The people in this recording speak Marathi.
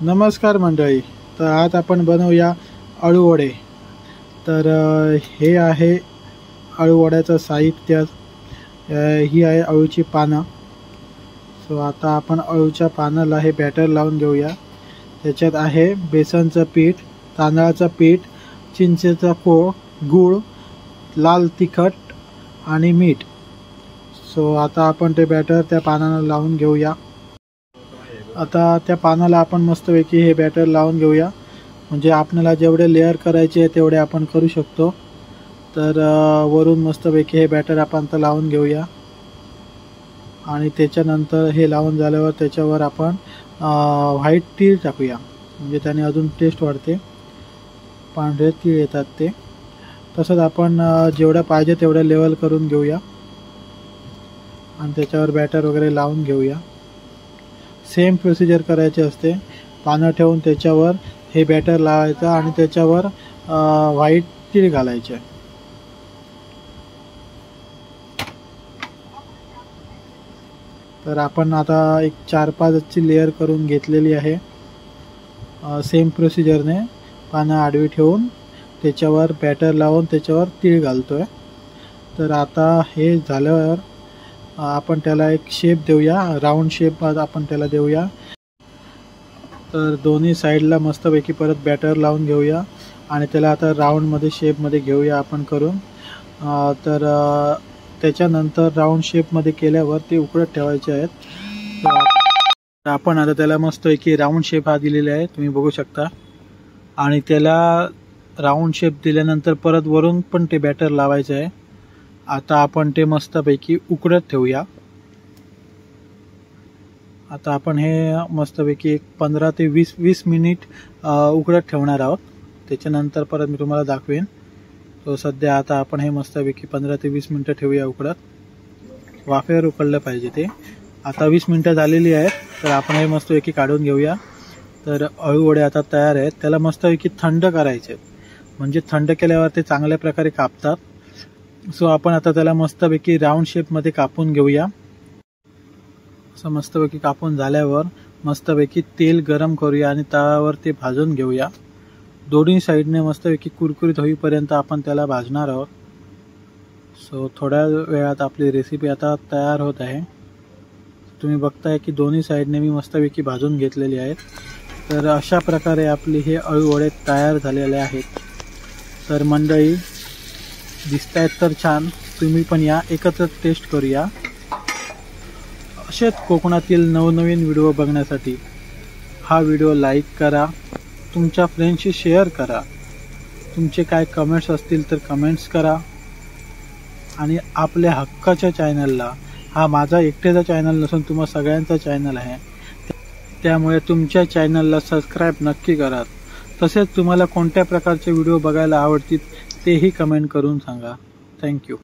नमस्कार मंडळी, तर आज आपण बनवूया अळू वडे। तर हे आहे अळू वड्याचं साहित्य। ही आहे अळूची पानं। सो आता आपण अळूच्या पानाला हे बॅटर लावून घेऊया। त्याच्यात आहे बेसनचं पीठ, तांदळाचं पीठ, चिंचेचा कोळ, गूळ, लाल तिखट आणि मीठ। सो आता आपण ते बॅटर त्या पानाला लावून घेऊया। आता त्या पानाला आपण मस्तपैकी हे बॅटर लावून घेऊया, म्हणजे आपल्याला जेवढे लेयर करायचे तेवढे आपण करू शकतो। तर वरून मस्तपैकी हे बॅटर आपण आता लावून घेऊया आणि त्याच्यानंतर हे लावून झाल्यावर त्याच्यावर आपण व्हाईट तीळ टाकूया, म्हणजे त्याने अजून टेस्ट वाढते। पांढरे तीळ येतात ते। तसंच आपण जेवढं पाहिजे तेवढं लेवल करून घेऊया आणि त्याच्यावर बॅटर वगैरे लावून घेऊया। सेम प्रोसिजर करायची असते। पानं ठेवून त्याच्यावर हे बॅटर लावायचं आणि त्याच्यावर व्हाईट तीळ घालायचे। तर आपण आता एक 4-5 ची लेयर करून घेतलेली आहे। सेम प्रोसिजरने पानं आडवी ठेवून त्याच्यावर बॅटर लावून त्याच्यावर तीळ घालतोय। तर आता हे झाल्यावर आपण त्याला एक शेप देऊया, राऊंड शेप आपण त्याला देऊया। तर दोन्ही साईडला मस्तपैकी परत बॅटर लावून घेऊया आणि त्याला आता राऊंडमध्ये शेपमध्ये घेऊया आपण करून। तर त्याच्यानंतर राऊंड शेपमध्ये केल्यावर ते उकडत ठेवायचे आहेत। तर आपण आता त्याला मस्तपैकी राऊंड शेप हा दिलेला आहे, तुम्ही बघू शकता। आणि त्याला राऊंड शेप दिल्यानंतर परत वरून पण ते बॅटर लावायचे आहे। आता आपण ते मस्तपैकी उकडत ठेवूया। आता आपण हे मस्तपैकी एक 15 ते 20 मिनिट उकडत ठेवणार आहोत। त्याच्यानंतर परत मी तुम्हाला दाखवेन। तो सध्या आता आपण हे मस्तपैकी 15 ते 20 मिनिटं ठेवूया उकडत। वाफेवर उकळलं पाहिजे ते। आता 20 मिनिटं झालेली आहेत, तर आपण हे मस्तपैकी काढून घेऊया। तर अळू वडे आता तयार आहेत। त्याला मस्तपैकी थंड करायचे, म्हणजे थंड केल्यावर ते चांगल्या प्रकारे कापतात। सो आपण आता त्याला मस्तपैकी राऊंड शेपमध्ये कापून घेऊया। असं मस्तपैकी कापून झाल्यावर मस्तपैकी तेल गरम करूया आणि तव्यावर ते भाजून घेऊया। दोन्ही साईडने मस्तपैकी कुरकुरीत होईपर्यंत आपण त्याला भाजणार आहोत। सो थोड्या वेळात आपली रेसिपी आता तयार होत आहे। तुम्ही बघताय की दोन्ही साईडने मी मस्तपैकी भाजून घेतलेली आहेत। तर अशा प्रकारे आपली हे अळू वडे तयार झालेले आहेत। तर मंडळी, दिसतायत तर छान, तुम्ही पण या, एकत्र टेस्ट करूया। असेच कोकणातील नवनवीन व्हिडिओ बघण्यासाठी हा व्हिडिओ लाईक करा, तुमच्या फ्रेंड्सशी शेअर करा। तुमचे काय कमेंट्स असतील तर कमेंट्स करा आणि आपल्या हक्काच्या चॅनलला, हा माझा एकट्याचा चॅनल नसून तुम्हा सगळ्यांचा चॅनल आहे, त्यामुळे तुमच्या चॅनलला सबस्क्राईब नक्की करा। तसेच तुम्हाला कोणत्या प्रकारचे व्हिडिओ बघायला आवडतील तेही कमेंट करून सांगा। थँक्यू।